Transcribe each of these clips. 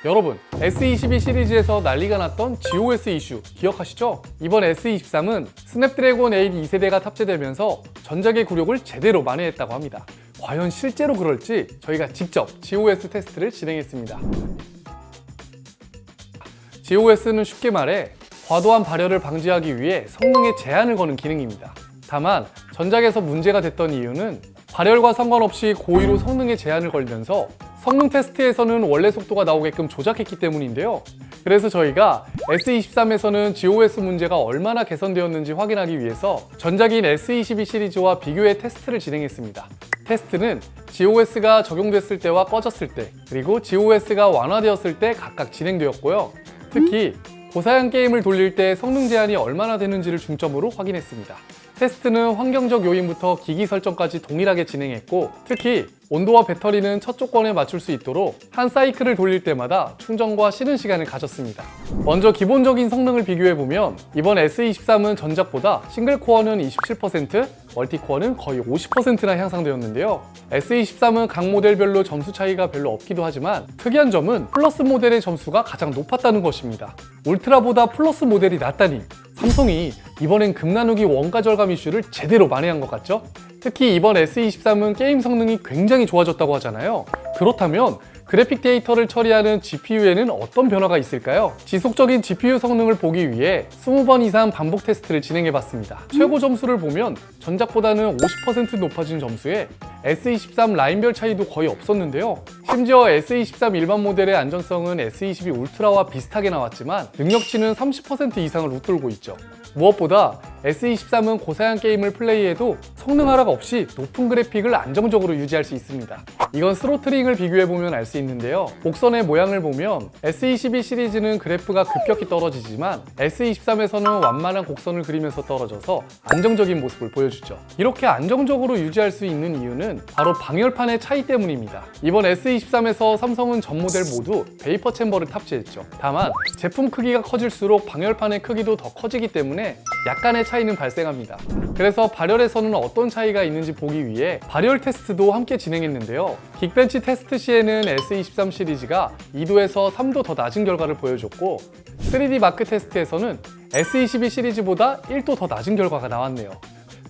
여러분, S22 시리즈에서 난리가 났던 GOS 이슈 기억하시죠? 이번 S23은 스냅드래곤 8 2세대가 탑재되면서 전작의 굴욕을 제대로 만회했다고 합니다. 과연 실제로 그럴지 저희가 직접 GOS 테스트를 진행했습니다. GOS는 쉽게 말해 과도한 발열을 방지하기 위해 성능에 제한을 거는 기능입니다. 다만 전작에서 문제가 됐던 이유는 발열과 상관없이 고의로 성능에 제한을 걸면서 성능 테스트에서는 원래 속도가 나오게끔 조작했기 때문인데요. 그래서 저희가 S23에서는 GOS 문제가 얼마나 개선되었는지 확인하기 위해서 전작인 S22 시리즈와 비교해 테스트를 진행했습니다. 테스트는 GOS가 적용됐을 때와 꺼졌을 때, 그리고 GOS가 완화되었을 때 각각 진행되었고요. 특히 고사양 게임을 돌릴 때 성능 제한이 얼마나 되는지를 중점으로 확인했습니다. 테스트는 환경적 요인부터 기기 설정까지 동일하게 진행했고, 특히 온도와 배터리는 첫 조건에 맞출 수 있도록 한 사이클을 돌릴 때마다 충전과 쉬는 시간을 가졌습니다. 먼저 기본적인 성능을 비교해보면 이번 S23은 전작보다 싱글코어는 27%, 멀티코어는 거의 50%나 향상되었는데요. S23은 각 모델별로 점수 차이가 별로 없기도 하지만 특이한 점은 플러스 모델의 점수가 가장 높았다는 것입니다. 울트라보다 플러스 모델이 낫다니, 삼성이 이번엔 금나누기 원가 절감 이슈를 제대로 만회한 것 같죠? 특히 이번 S23은 게임 성능이 굉장히 좋아졌다고 하잖아요. 그렇다면 그래픽 데이터를 처리하는 GPU에는 어떤 변화가 있을까요? 지속적인 GPU 성능을 보기 위해 20번 이상 반복 테스트를 진행해봤습니다. 최고 점수를 보면 전작보다는 50% 높아진 점수에 S23 라인별 차이도 거의 없었는데요. 심지어 S23 일반 모델의 안전성은 S22 울트라와 비슷하게 나왔지만 능력치는 30% 이상을 웃돌고 있죠. 무엇보다 S23은 고사양 게임을 플레이해도 성능 하락 없이 높은 그래픽을 안정적으로 유지할 수 있습니다. 이건 스로틀링을 비교해보면 알 수 있는데요. 곡선의 모양을 보면 S22 시리즈는 그래프가 급격히 떨어지지만 S23에서는 완만한 곡선을 그리면서 떨어져서 안정적인 모습을 보여주죠. 이렇게 안정적으로 유지할 수 있는 이유는 바로 방열판의 차이 때문입니다. 이번 S23에서 삼성은 전 모델 모두 베이퍼 챔버를 탑재했죠. 다만 제품 크기가 커질수록 방열판의 크기도 더 커지기 때문에 약간의 차이는 발생합니다. 그래서 발열에서는 어떤 차이가 있는지 보기 위해 발열 테스트도 함께 진행했는데요. 긱벤치 테스트 시에는 S23 시리즈가 2도에서 3도 더 낮은 결과를 보여줬고, 3D 마크 테스트에서는 S22 시리즈보다 1도 더 낮은 결과가 나왔네요.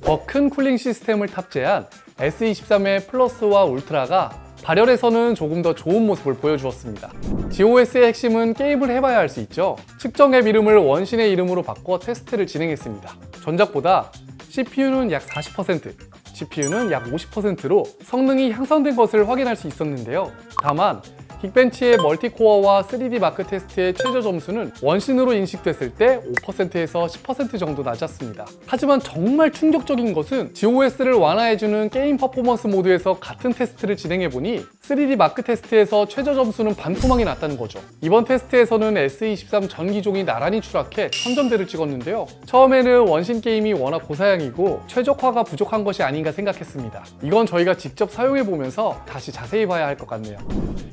더 큰 쿨링 시스템을 탑재한 S23의 플러스와 울트라가 발열에서는 조금 더 좋은 모습을 보여주었습니다. GOS의 핵심은 게임을 해봐야 할 수 있죠. 측정 앱 이름을 원신의 이름으로 바꿔 테스트를 진행했습니다. 전작보다 CPU는 약 40%, GPU는 약 50%로 성능이 향상된 것을 확인할 수 있었는데요. 다만 긱벤치의 멀티코어와 3D 마크 테스트의 최저 점수는 원신으로 인식됐을 때 5%에서 10% 정도 낮았습니다. 하지만 정말 충격적인 것은 GOS를 완화해주는 게임 퍼포먼스 모드에서 같은 테스트를 진행해보니 3D 마크 테스트에서 최저 점수는 반토막이 났다는 거죠. 이번 테스트에서는 S23 전 기종이 나란히 추락해 천점대를 찍었는데요. 처음에는 원신 게임이 워낙 고사양이고 최적화가 부족한 것이 아닌가 생각했습니다. 이건 저희가 직접 사용해보면서 다시 자세히 봐야 할 것 같네요.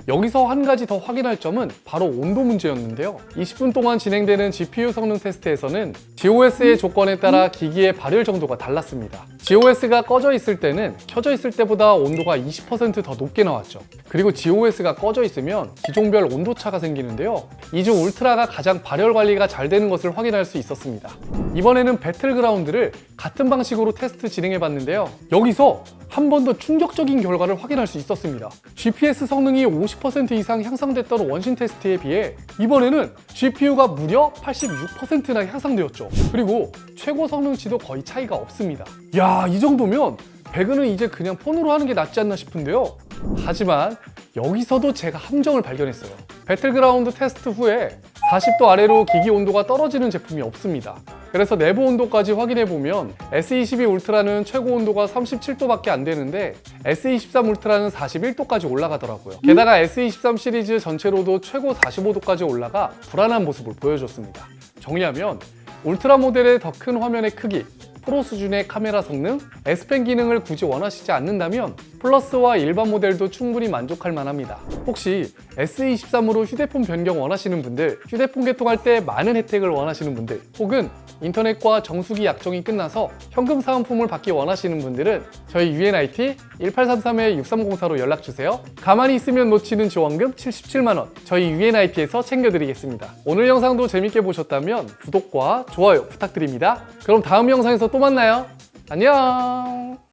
여기서 한 가지 더 확인할 점은 바로 온도 문제였는데요. 20분 동안 진행되는 GPU 성능 테스트에서는 GOS의 조건에 따라 기기의 발열 정도가 달랐습니다. GOS가 꺼져 있을 때는 켜져 있을 때보다 온도가 20% 더 높게 나왔죠. 그리고 GOS가 꺼져 있으면 기종별 온도차가 생기는데요. 이 중 울트라가 가장 발열 관리가 잘 되는 것을 확인할 수 있었습니다. 이번에는 배틀그라운드를 같은 방식으로 테스트 진행해봤는데요. 여기서 한 번 더 충격적인 결과를 확인할 수 있었습니다. GPS 성능이 50% 이상 향상됐던 원신 테스트에 비해 이번에는 GPU가 무려 86%나 향상되었죠. 그리고 최고 성능치도 거의 차이가 없습니다. 야, 이 정도면 배그는 이제 그냥 폰으로 하는 게 낫지 않나 싶은데요. 하지만 여기서도 제가 함정을 발견했어요. 배틀그라운드 테스트 후에 40도 아래로 기기 온도가 떨어지는 제품이 없습니다. 그래서 내부 온도까지 확인해보면 S22 울트라는 최고 온도가 37도밖에 안 되는데 S23 울트라는 41도까지 올라가더라고요. 게다가 S23 시리즈 전체로도 최고 45도까지 올라가 불안한 모습을 보여줬습니다. 정리하면 울트라 모델의 더 큰 화면의 크기, 프로 수준의 카메라 성능, S펜 기능을 굳이 원하시지 않는다면 플러스와 일반 모델도 충분히 만족할 만합니다. 혹시 S23으로 휴대폰 변경 원하시는 분들, 휴대폰 개통할 때 많은 혜택을 원하시는 분들, 혹은 인터넷과 정수기 약정이 끝나서 현금 사은품을 받기 원하시는 분들은 저희 UNIT 1833-6304로 연락주세요. 가만히 있으면 놓치는 지원금 77만원 저희 UNIT에서 챙겨드리겠습니다. 오늘 영상도 재밌게 보셨다면 구독과 좋아요 부탁드립니다. 그럼 다음 영상에서 또 만나요. 안녕.